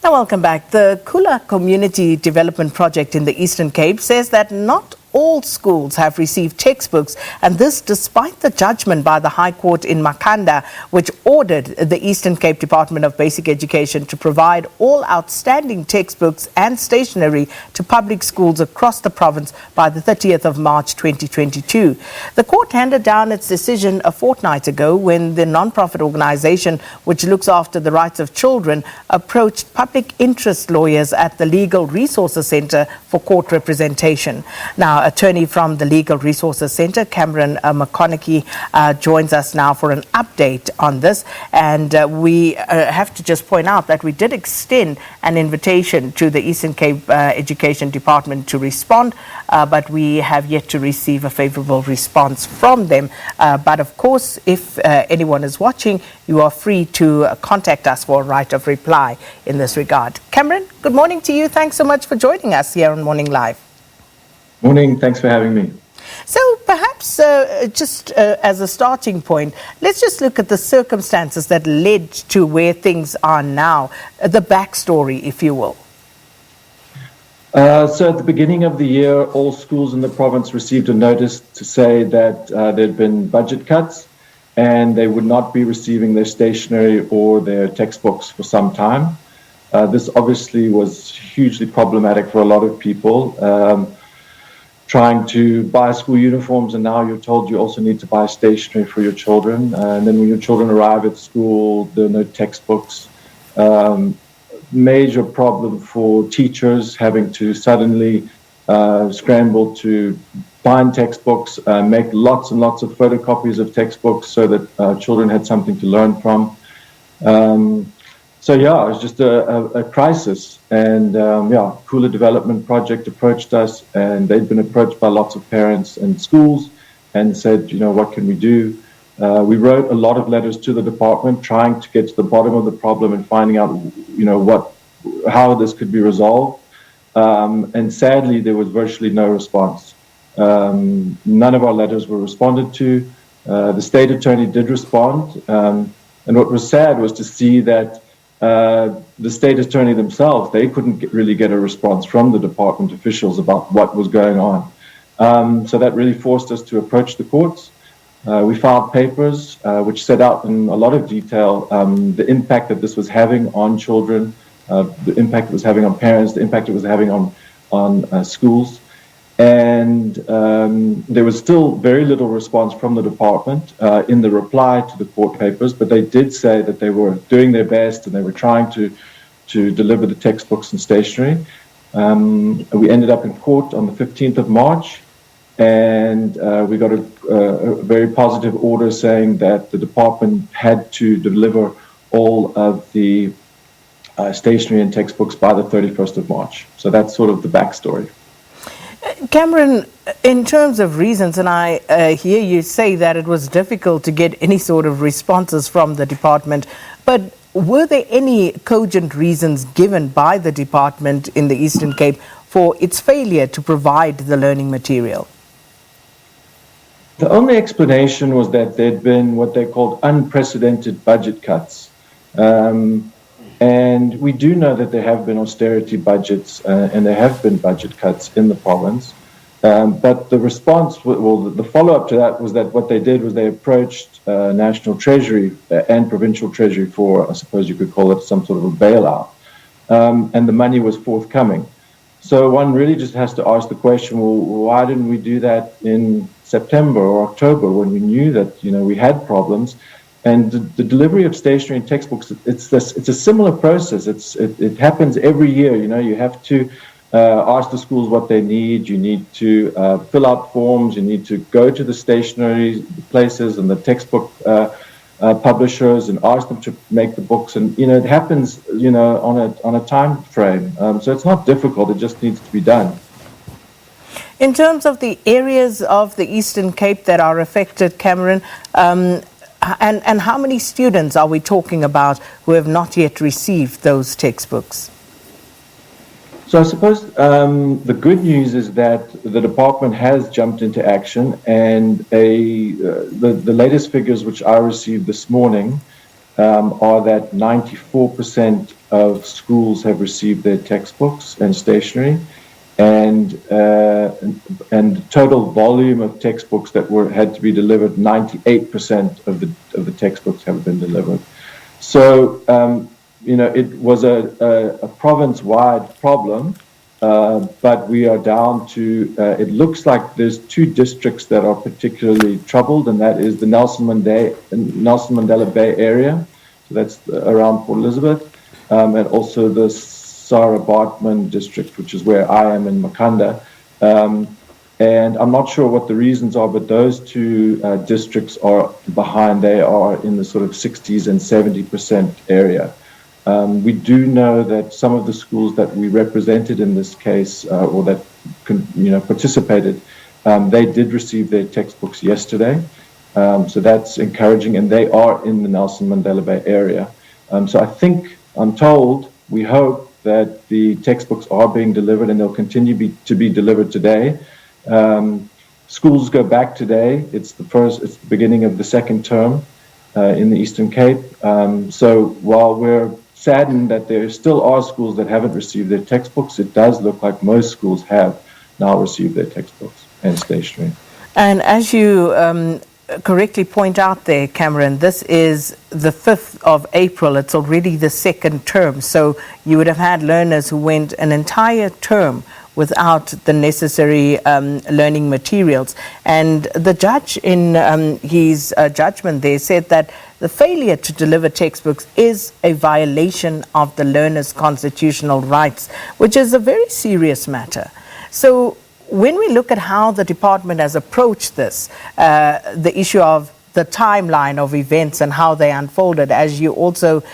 And welcome back. The Khula Community Development Project in the Eastern Cape says that not all schools have received textbooks, and this despite the judgment by the High Court in Makhanda, which ordered the Eastern Cape Department of Basic Education to provide all outstanding textbooks and stationery to public schools across the province by the 30th of March 2022. The court handed down its decision a fortnight ago when the non-profit organisation which looks after the rights of children approached public interest lawyers at the Legal Resources Centre for court representation. Now, attorney from the Legal Resources Centre, Cameron McConnachie, joins us now for an update on this. And we have to just point out that we did extend an invitation to the Eastern Cape Education Department to respond, but we have yet to receive a favourable response from them. But of course, if anyone is watching, you are free to contact us for a right of reply in this regard. Cameron, good morning to you. Thanks so much for joining us here on Morning Live. Morning, thanks for having me. So perhaps just as a starting point, let's just look at the circumstances that led to where things are now, the backstory, if you will. So at the beginning of the year, all schools in the province received a notice to say that there'd been budget cuts and they would not be receiving their stationery or their textbooks for some time. This obviously was hugely problematic for a lot of people. Trying to buy school uniforms, and now you're told you also need to buy stationery for your children. And then when your children arrive at school, there are no textbooks. Major problem for teachers having to suddenly scramble to find textbooks, make lots and lots of photocopies of textbooks so that children had something to learn from. So yeah, it was just a crisis, and Khula Development Project approached us, and they'd been approached by lots of parents and schools, and said, you know, what can we do? We wrote a lot of letters to the department, trying to get to the bottom of the problem and finding out, you know, how this could be resolved. And sadly, there was virtually no response. None of our letters were responded to. The state attorney did respond, and what was sad was to see that the state attorney themselves, they couldn't really get a response from the department officials about what was going on. So that really forced us to approach the courts. We filed papers which set out in a lot of detail the impact that this was having on children, the impact it was having on parents, the impact it was having on schools. And there was still very little response from the department in the reply to the court papers, but they did say that they were doing their best and they were trying to deliver the textbooks and stationery. We ended up in court on the 15th of March, and we got a very positive order saying that the department had to deliver all of the stationery and textbooks by the 31st of March. So that's sort of the backstory. Cameron, in terms of reasons, and I hear you say that it was difficult to get any sort of responses from the department, but were there any cogent reasons given by the department in the Eastern Cape for its failure to provide the learning material? The only explanation was that there'd been what they called unprecedented budget cuts. And we do know that there have been austerity budgets and there have been budget cuts in the province. But the response, well, the follow-up to that was that what they did was they approached National Treasury and Provincial Treasury for, I suppose you could call it some sort of a bailout. And the money was forthcoming. So one really just has to ask the question, well, why didn't we do that in September or October when we knew that, you know, we had problems? And the delivery of stationery and textbooks, it's a similar process. It happens every year. You know, you have to ask the schools what they need. You need to fill out forms. You need to go to the stationery places and the textbook publishers and ask them to make the books. And, you know, it happens, you know, on a time frame. So it's not difficult. It just needs to be done. In terms of the areas of the Eastern Cape that are affected, Cameron, and how many students are we talking about who have not yet received those textbooks? So I suppose the good news is that the department has jumped into action, and the latest figures which I received this morning are that 94% of schools have received their textbooks and stationery, and the total volume of textbooks that had to be delivered, 98% of the textbooks have been delivered. So it was a province-wide problem, but we are down to. It looks like there's two districts that are particularly troubled, and that is the Nelson Mandela Bay area. So that's around Port Elizabeth, and also the Sarah Baartman district, which is where I am in Makhanda. And I'm not sure what the reasons are, but those two districts are behind. They are in the sort of 60s and 70% area. We do know that some of the schools that we represented in this case, or that participated, they did receive their textbooks yesterday. So that's encouraging, and they are in the Nelson Mandela Bay area. So I think, I'm told, we hope that the textbooks are being delivered, and they'll continue to be delivered today. Schools go back today. It's the beginning of the second term in the Eastern Cape. So while we're saddened that there still are schools that haven't received their textbooks, it does look like most schools have now received their textbooks and stationery. And as you correctly point out there, Cameron, this is the 5th of April. It's already the second term. So you would have had learners who went an entire term without the necessary learning materials. And the judge in his judgment there said that the failure to deliver textbooks is a violation of the learner's constitutional rights, which is a very serious matter. So when we look at how the department has approached this, the issue of the timeline of events and how they unfolded, as you also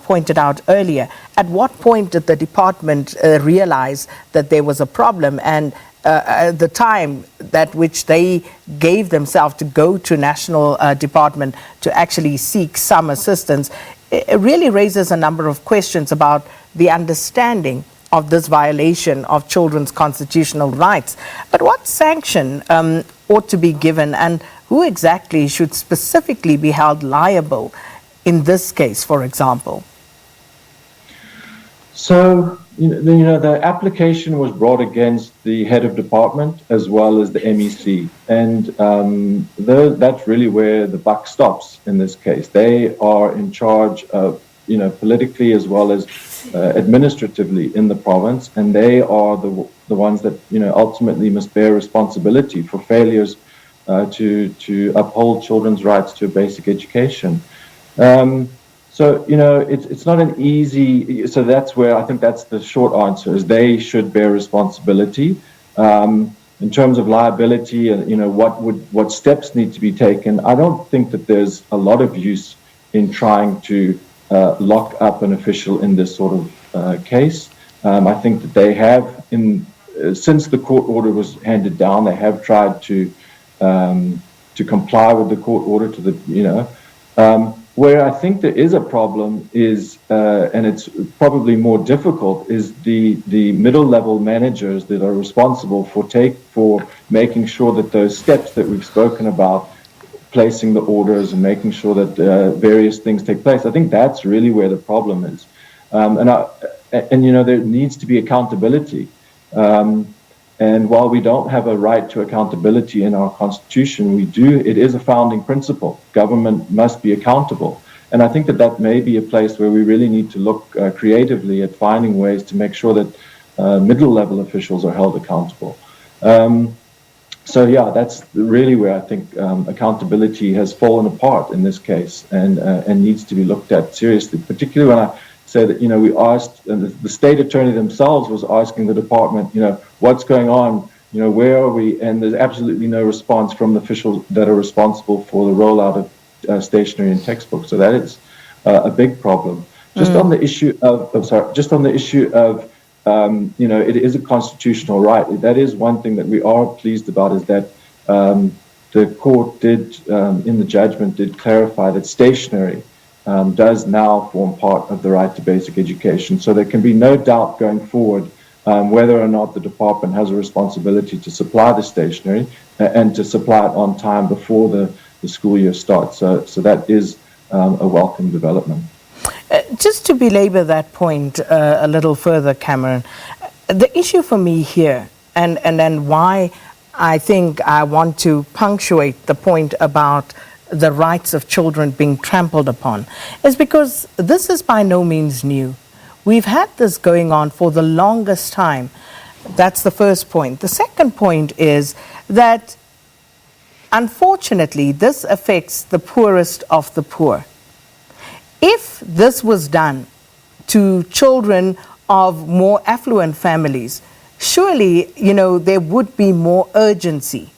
pointed out earlier, at what point did the department realize that there was a problem, and the time that which they gave themselves to go to national department to actually seek some assistance? It really raises a number of questions about the understanding of this violation of children's constitutional rights. But what sanction ought to be given, and who exactly should specifically be held liable in this case, for example? So, the application was brought against the head of department as well as the MEC, and that's really where the buck stops in this case. They are in charge of, politically as well as administratively in the province, and they are the ones that ultimately must bear responsibility for failures to uphold children's rights to a basic education. So it's not an easy. So that's where I think that's the short answer, is they should bear responsibility. In terms of liability and what steps need to be taken, I don't think that there's a lot of use in trying to lock up an official in this sort of case. I think that they have, since the court order was handed down, they have tried to comply with the court order to the, where I think there is a problem is, and it's probably more difficult, is the middle level managers that are responsible for making sure that those steps that we've spoken about, placing the orders and making sure that various things take place. I think that's really where the problem is, and there needs to be accountability. And while we don't have a right to accountability in our constitution, it is a founding principle. Government must be accountable. And I think that may be a place where we really need to look creatively at finding ways to make sure that middle level officials are held accountable. So yeah, that's really where I think accountability has fallen apart in this case, and needs to be looked at seriously, particularly when I say that, we asked, and the state attorney themselves was asking the department, what's going on, where are we? And there's absolutely no response from the officials that are responsible for the rollout of stationery and textbooks. So that is a big problem. Just on the issue of, it is a constitutional right. That is one thing that we are pleased about, is that the court did, in the judgment, did clarify that stationery does now form part of the right to basic education. So there can be no doubt going forward whether or not the department has a responsibility to supply the stationery and to supply it on time before the school year starts. So that is a welcome development. Just to belabor that point a little further, Cameron, the issue for me here, and then why I think I want to punctuate the point about the rights of children being trampled upon, is because this is by no means new. We've had this going on for the longest time. That's the first point. The second point is that, unfortunately, this affects the poorest of the poor. If this was done to children of more affluent families, surely, there would be more urgency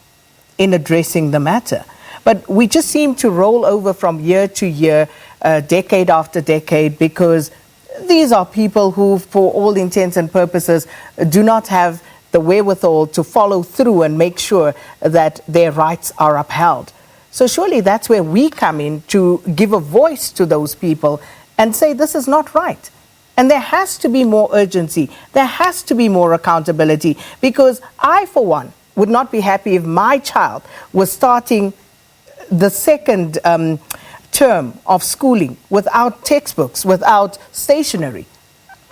in addressing the matter. But we just seem to roll over from year to year, decade after decade, because these are people who, for all intents and purposes, do not have the wherewithal to follow through and make sure that their rights are upheld. So surely that's where we come in to give a voice to those people and say this is not right. And there has to be more urgency. There has to be more accountability, because I, for one, would not be happy if my child was starting the second term of schooling without textbooks, without stationery.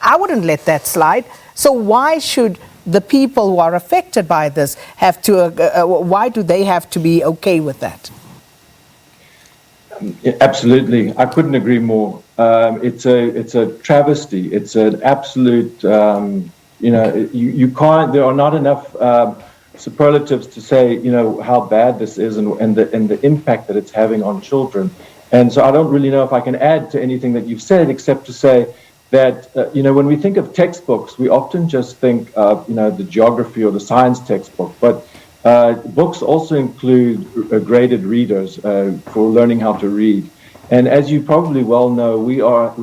I wouldn't let that slide. So why should the people who are affected by this have to, why do they have to be okay with that? Absolutely, I couldn't agree more. It's a travesty. It's an absolute. You can't. There are not enough superlatives to say how bad this is and the impact that it's having on children. And so I don't really know if I can add to anything that you've said, except to say that when we think of textbooks, we often just think of the geography or the science textbook, but books also include graded readers for learning how to read. And as you probably well know, we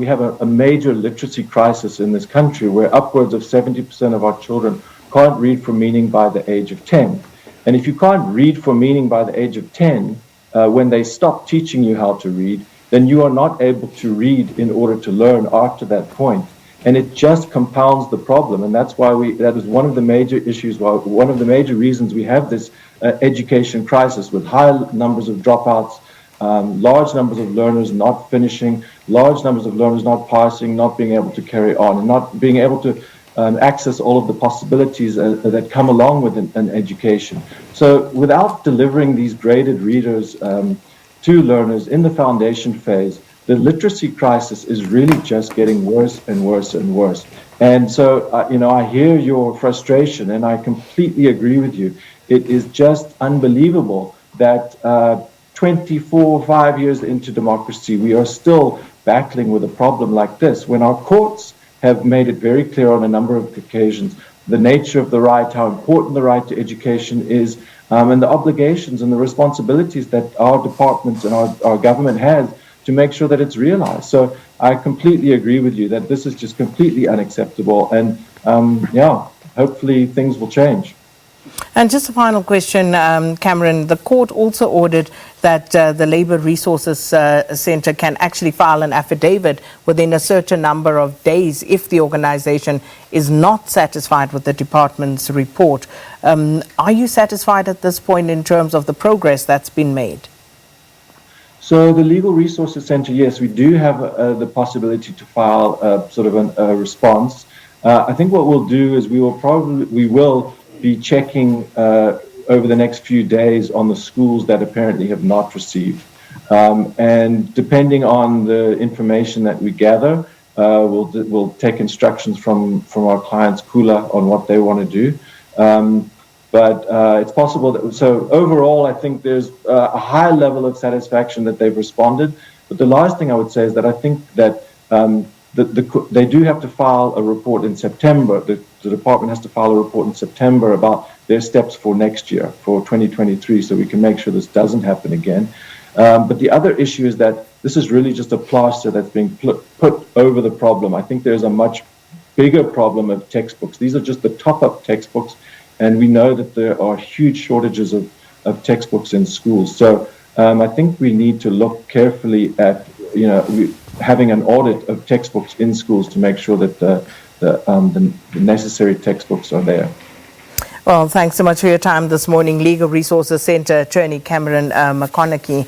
have a major literacy crisis in this country, where upwards of 70% of our children can't read for meaning by the age of 10. And if you can't read for meaning by the age of 10, when they stop teaching you how to read, then you are not able to read in order to learn after that point. And it just compounds the problem. And that's why that is one of the major issues, one of the major reasons we have this education crisis, with high numbers of dropouts, large numbers of learners not finishing, large numbers of learners not passing, not being able to carry on, and not being able to access all of the possibilities that come along with an education. So without delivering these graded readers to learners in the foundation phase, the literacy crisis is really just getting worse and worse and worse. And so, I hear your frustration, and I completely agree with you. It is just unbelievable that 5 years into democracy, we are still battling with a problem like this, when our courts have made it very clear on a number of occasions the nature of the right, how important the right to education is, and the obligations and the responsibilities that our departments and our government has to make sure that it's realized. So I completely agree with you that this is just completely unacceptable, and hopefully things will change. And just a final question, Cameron. The court also ordered that the Labour Resources Centre can actually file an affidavit within a certain number of days if the organisation is not satisfied with the department's report. Are you satisfied at this point in terms of the progress that's been made? So the Legal Resources Centre, yes, we do have the possibility to file a response. I think what we'll do is we will be checking over the next few days on the schools that apparently have not received. And depending on the information that we gather, we'll take instructions from our clients, Khula, on what they want to do. But it's possible that, so overall, I think there's a high level of satisfaction that they've responded. But the last thing I would say is that I think that they do have to file a report in September. The department has to file a report in September about their steps for next year, for 2023, so we can make sure this doesn't happen again. But the other issue is that this is really just a plaster that's being put over the problem. I think there's a much bigger problem of textbooks. These are just the top-up textbooks, and we know that there are huge shortages of textbooks in schools. So I think we need to look carefully at, having an audit of textbooks in schools to make sure that the necessary textbooks are there. Well, thanks so much for your time this morning. Legal Resources Centre Attorney Cameron McConnachie,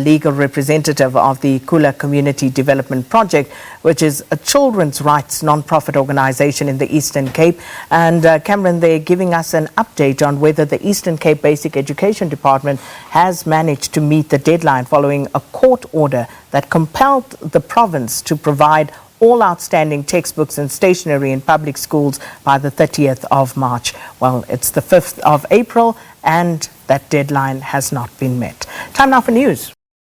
legal representative of the Khula Community Development Project, which is a children's rights non-profit organisation in the Eastern Cape. And Cameron, they're giving us an update on whether the Eastern Cape Basic Education Department has managed to meet the deadline following a court order that compelled the province to provide all outstanding textbooks and stationery in public schools by the 30th of March. Well, it's the 5th of April and that deadline has not been met. Time now for news.